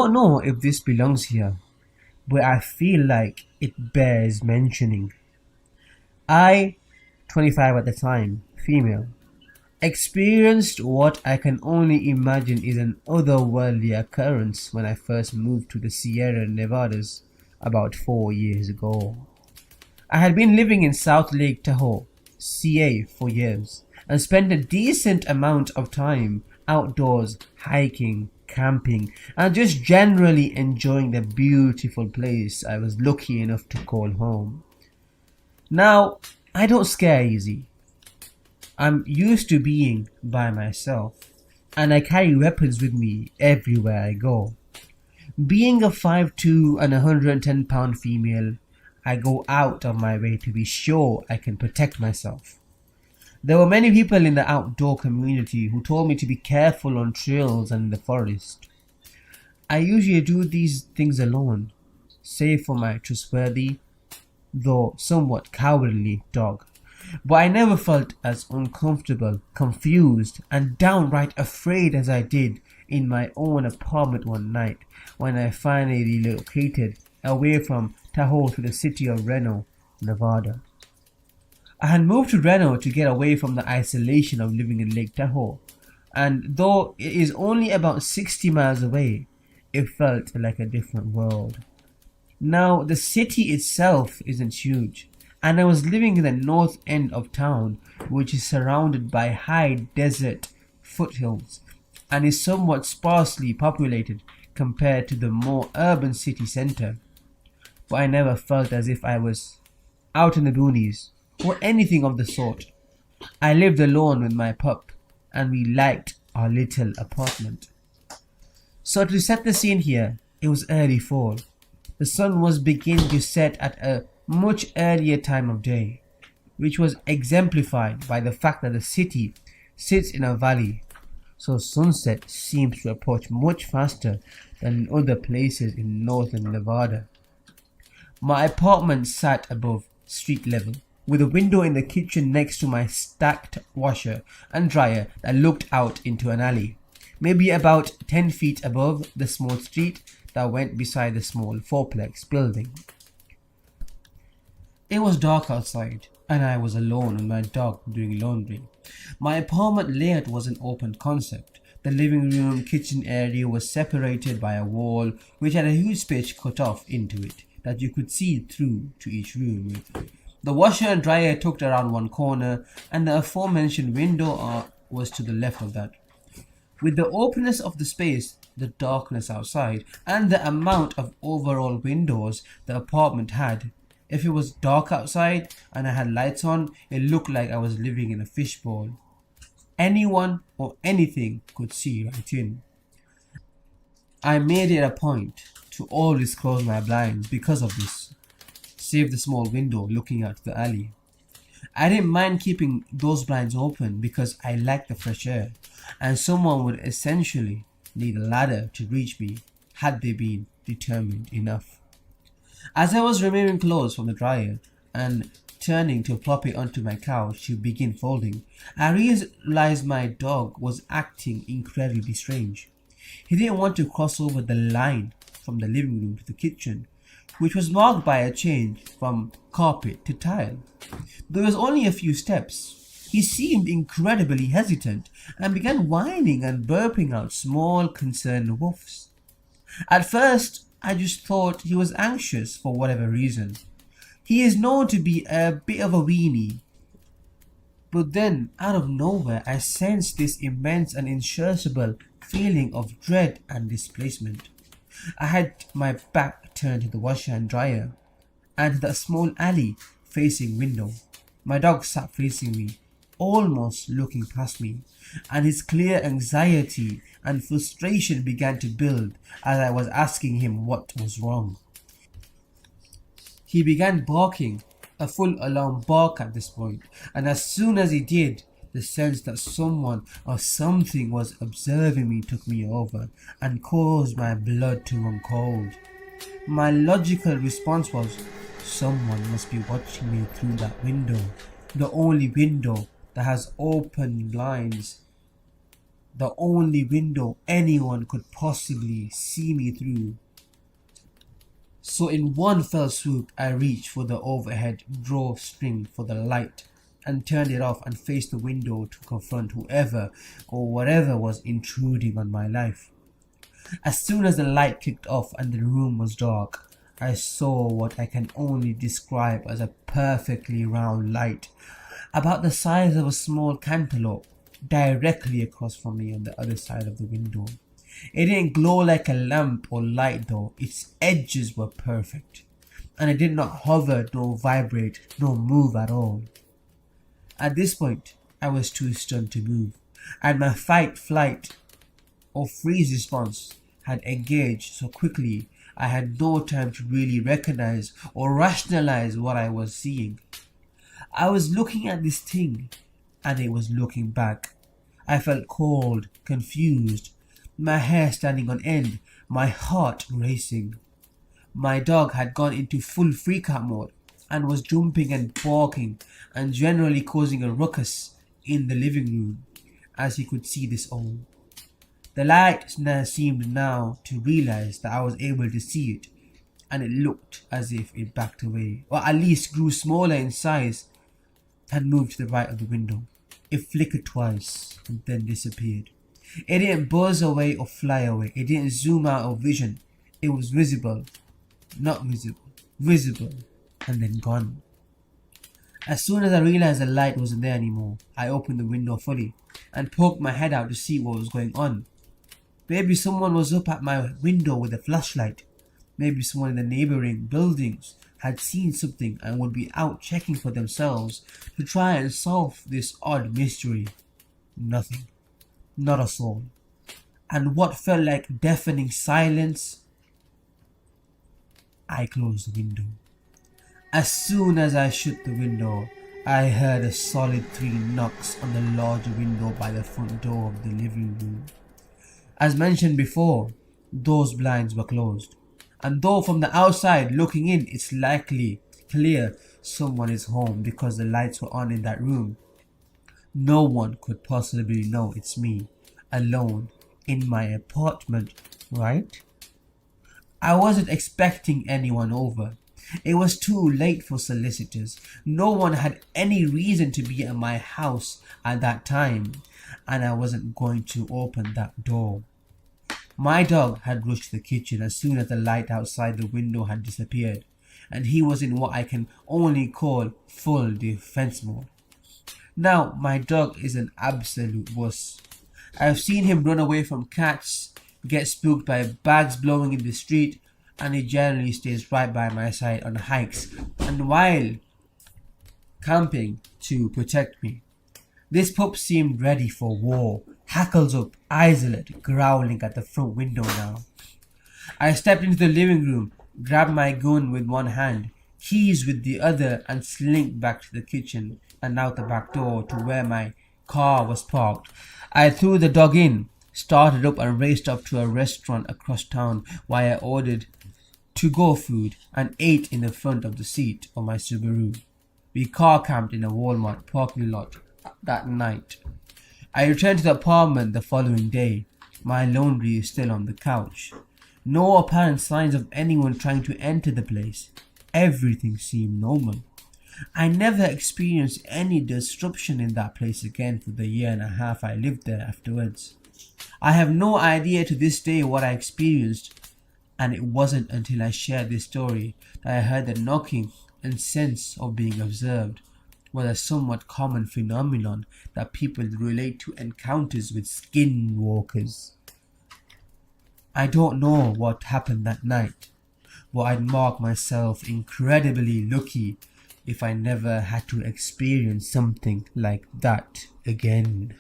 don't know if this belongs here, but I feel like it bears mentioning. I, 25 at the time, female, experienced what I can only imagine is an otherworldly occurrence when I first moved to the Sierra Nevadas about 4 years ago. I had been living in South Lake Tahoe, CA, for years and spent a decent amount of time outdoors hiking, camping, and just generally enjoying the beautiful place I was lucky enough to call home. Now, I don't scare easy. I'm used to being by myself, and I carry weapons with me everywhere I go. Being a 5'2" and 110-pound female, I go out of my way to be sure I can protect myself. There were many people in the outdoor community who told me to be careful on trails and in the forest. I usually do these things alone, save for my trustworthy, though somewhat cowardly dog. But I never felt as uncomfortable, confused, and downright afraid as I did in my own apartment one night when I finally relocated away from Tahoe to the city of Reno, Nevada. I had moved to Reno to get away from the isolation of living in Lake Tahoe, and though it is only about 60 miles away, it felt like a different world. Now, the city itself isn't huge, and I was living in the north end of town, which is surrounded by high desert foothills and is somewhat sparsely populated compared to the more urban city center. But I never felt as if I was out in the boonies or anything of the sort. I lived alone with my pup, and we liked our little apartment. So to set the scene here, it was early fall. The sun was beginning to set at a much earlier time of day, which was exemplified by the fact that the city sits in a valley, so sunset seems to approach much faster than in other places in northern Nevada. My apartment sat above street level, with a window in the kitchen next to my stacked washer and dryer that looked out into an alley, maybe about 10 feet above the small street that went beside the small fourplex building. It was dark outside, and I was alone with my dog doing laundry. My apartment layout was an open concept. The living room kitchen area was separated by a wall which had a huge space cut off into it that you could see through to each room with. The washer and dryer tucked around one corner, and the aforementioned window was to the left of that. With the openness of the space, the darkness outside, and the amount of overall windows the apartment had, if it was dark outside and I had lights on, it looked like I was living in a fishbowl. Anyone or anything could see right in. I made it a point to always close my blinds because of this, save the small window looking out the alley. I didn't mind keeping those blinds open because I liked the fresh air, and someone would essentially need a ladder to reach me had they been determined enough. As I was removing clothes from the dryer and turning to plop it onto my couch to begin folding, I realized my dog was acting incredibly strange. He didn't want to cross over the line from the living room to the kitchen, which was marked by a change from carpet to tile. There was only a few steps. He seemed incredibly hesitant and began whining and burping out small concerned woofs. At first, I just thought he was anxious for whatever reason. He is known to be a bit of a weenie. But then, out of nowhere, I sensed this immense and insatiable feeling of dread and displacement. I had my back turned to the washer and dryer, and the small alley facing window. My dog sat facing me, almost looking past me, and his clear anxiety and frustration began to build as I was asking him what was wrong. He began barking, a full alarm bark at this point, and as soon as he did, the sense that someone or something was observing me took me over and caused my blood to run cold. My logical response was, someone must be watching me through that window, the only window that has open blinds the only window anyone could possibly see me through. So in one fell swoop, I reached for the overhead drawstring for the light and turned it off and faced the window to confront whoever or whatever was intruding on my life. As soon as the light kicked off and the room was dark, I saw what I can only describe as a perfectly round light, about the size of a small cantaloupe, directly across from me on the other side of the window. It didn't glow like a lamp or light though, its edges were perfect, and it did not hover nor vibrate nor move at all. At this point, I was too stunned to move, and my fight, flight, or freeze response had engaged so quickly I had no time to really recognize or rationalize what I was seeing. I was looking at this thing, and it was looking back. I felt cold, confused, my hair standing on end, my heart racing. My dog had gone into full freak-out mode and was jumping and barking and generally causing a ruckus in the living room, as he could see this all. The light seemed now to realize that I was able to see it, and it looked as if it backed away, or at least grew smaller in size and moved to the right of the window. It flickered twice and then disappeared. It didn't buzz away or fly away. It didn't zoom out of vision. It was visible, not visible, visible, and then gone. As soon as I realized the light wasn't there anymore, I opened the window fully and poked my head out to see what was going on. Maybe someone was up at my window with a flashlight. Maybe someone in the neighboring buildings had seen something and would be out checking for themselves to try and solve this odd mystery. Nothing. Not a soul. And what felt like deafening silence, I closed the window. As soon as I shut the window, I heard a solid 3 knocks on the large window by the front door of the living room. As mentioned before, those blinds were closed, and though from the outside looking in it's likely clear someone is home because the lights were on in that room, no one could possibly know it's me, alone, in my apartment, right? I wasn't expecting anyone over. It was too late for solicitors. No one had any reason to be at my house at that time, and I wasn't going to open that door. My dog had rushed to the kitchen as soon as the light outside the window had disappeared, and he was in what I can only call full defense mode. Now, my dog is an absolute wuss. I've seen him run away from cats, get spooked by bags blowing in the street, and he generally stays right by my side on hikes and while camping to protect me. This pup seemed ready for war, hackles up, eyes alert, growling at the front window now. I stepped into the living room, grabbed my gun with one hand, keys with the other, and slinked back to the kitchen and out the back door to where my car was parked. I threw the dog in, started up, and raced up to a restaurant across town where I ordered to-go food and ate in the front of the seat of my Subaru. We car camped in a Walmart parking lot that night. I returned to the apartment the following day. My laundry is still on the couch. No apparent signs of anyone trying to enter the place. Everything seemed normal. I never experienced any disruption in that place again for the 1.5 years I lived there afterwards. I have no idea to this day what I experienced, and it wasn't until I shared this story that I heard the knocking and sense of being observed was a somewhat common phenomenon that people relate to encounters with skinwalkers. I don't know what happened that night, but I'd mark myself incredibly lucky if I never had to experience something like that again.